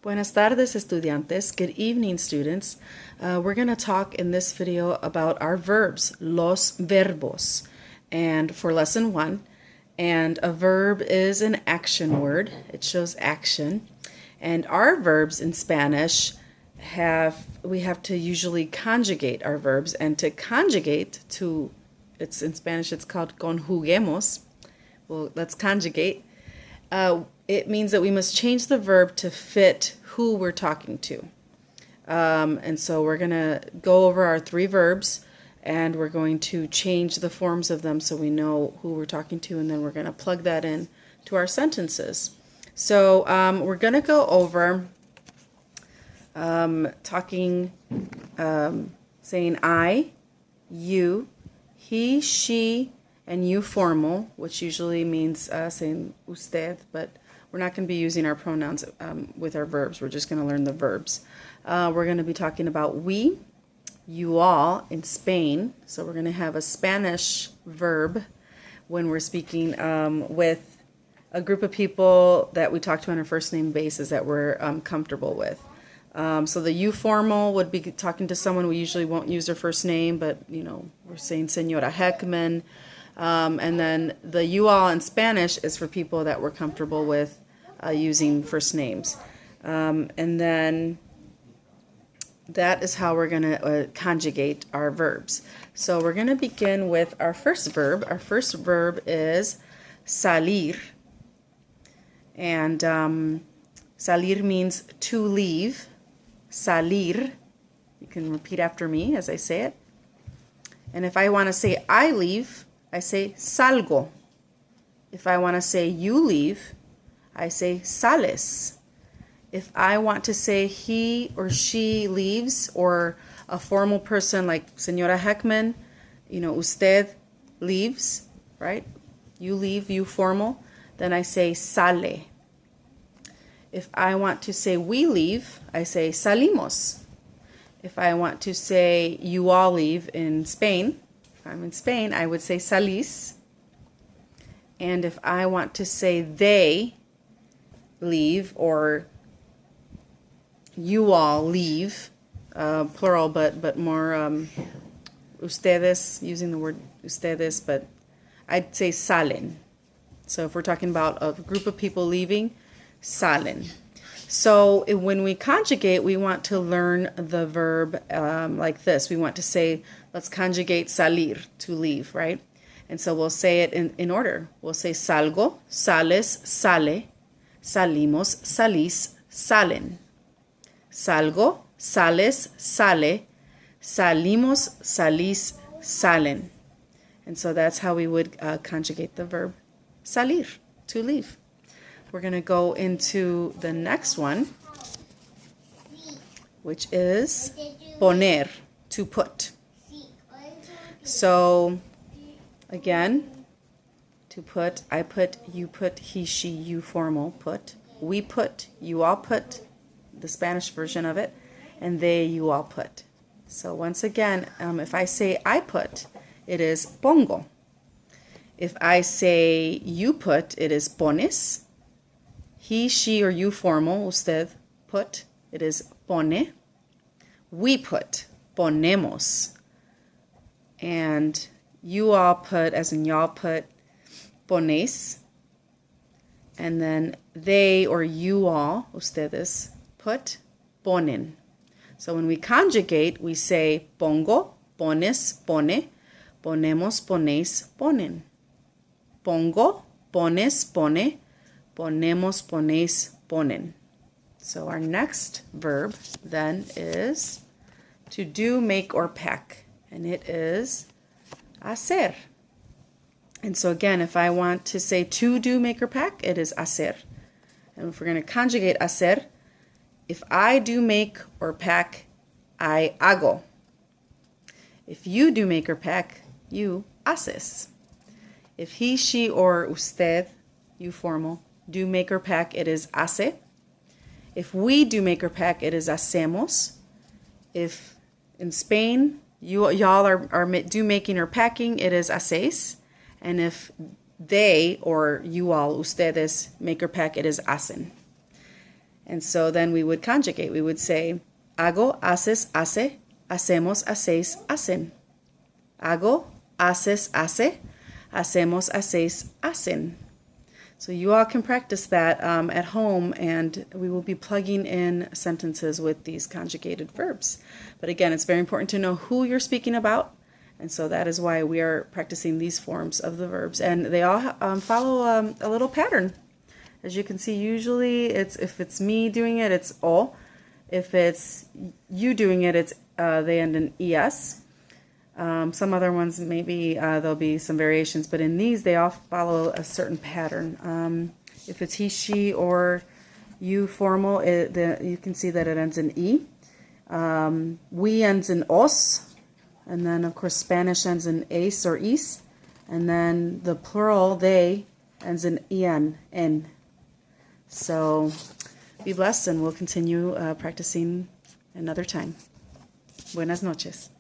Buenas tardes, estudiantes. Good evening, students. We're going to talk in this video about our verbs, los verbos, and for lesson 1. And a verb is an action word. It shows action. And our verbs in Spanish we have to usually conjugate our verbs, and to conjugate it's in Spanish it's called conjuguemos. Well, let's conjugate. It means that we must change the verb to fit who we're talking to. And so we're going to go over our 3 verbs, and we're going to change the forms of them so we know who we're talking to, and then we're going to plug that in to our sentences. So we're going to go over saying I, you, he, she, and you formal, which usually means saying usted, but we're not going to be using our pronouns with our verbs. We're just going to learn the verbs. We're going to be talking about we, you all in Spain. So we're going to have a Spanish verb when we're speaking with a group of people that we talk to on a first name basis that we're comfortable with. So the you formal would be talking to someone we usually won't use their first name, but we're saying Señora Heckman. And then the you all in Spanish is for people that we're comfortable with using first names. And then that is how we're going to conjugate our verbs. So we're going to begin with our first verb. Our first verb is salir. And salir means to leave. Salir. You can repeat after me as I say it. And if I want to say I leave, I say salgo. If I want to say you leave, I say sales. If I want to say he or she leaves, or a formal person like Señora Heckman, usted leaves, right? You leave, you formal, then I say sale. If I want to say we leave, I say salimos. If I want to say you all leave in Spain, if I'm in Spain, I would say salís. And if I want to say they leave, or you all leave, plural, but more ustedes, using the word ustedes, but I'd say salen. So if we're talking about a group of people leaving, salen. So when we conjugate, we want to learn the verb like this. We want to say, let's conjugate salir, to leave, right? And so we'll say it in order. We'll say salgo, sales, sale, salimos, salís, salen. Salgo, sales, sale, salimos, salís, salen. And so that's how we would conjugate the verb salir, to leave. We're going to go into the next one, which is poner, to put. So, again, to put, I put, you put, he, she, you formal, put. We put, you all put, the Spanish version of it, and they, you all put. So once again, if I say I put, it is pongo. If I say you put, it is pones. He, she, or you formal, usted, put, it is pone. We put, ponemos. And you all put, as in y'all put, ponéis. And then they or you all, ustedes, put, ponen. So when we conjugate, we say pongo, pones, pone, ponemos, ponéis, ponen. Pongo, pones, pone, ponemos, ponéis, ponen. So our next verb then is to do, make, or pack. And it is hacer. And so again, if I want to say to do, make, or pack, it is hacer. And if we're going to conjugate hacer, if I do make or pack, I hago. If you do make or pack, you haces. If he, she, or usted, you formal, do make or pack, it is hace. If we do make or pack, it is hacemos. If in Spain, y'all are do making or packing, it is hacéis. And if they or you all, ustedes, make or pack, it is hacen. And so then we would conjugate. We would say, hago, haces, hace, hacemos, hacéis, hacen. Hago, haces, hace, hacemos, hacéis, hacen. So you all can practice that at home, and we will be plugging in sentences with these conjugated verbs. But again, it's very important to know who you're speaking about, and so that is why we are practicing these forms of the verbs. And they all follow a little pattern. As you can see, usually if it's me doing it, it's o. If it's you doing it, it's they end in es. Some other ones, maybe there'll be some variations, but in these, they all follow a certain pattern. If it's he, she, or you formal, you can see that it ends in e. We ends in os, and then, of course, Spanish ends in es or is, and then the plural, they, ends in en. So be blessed, and we'll continue practicing another time. Buenas noches.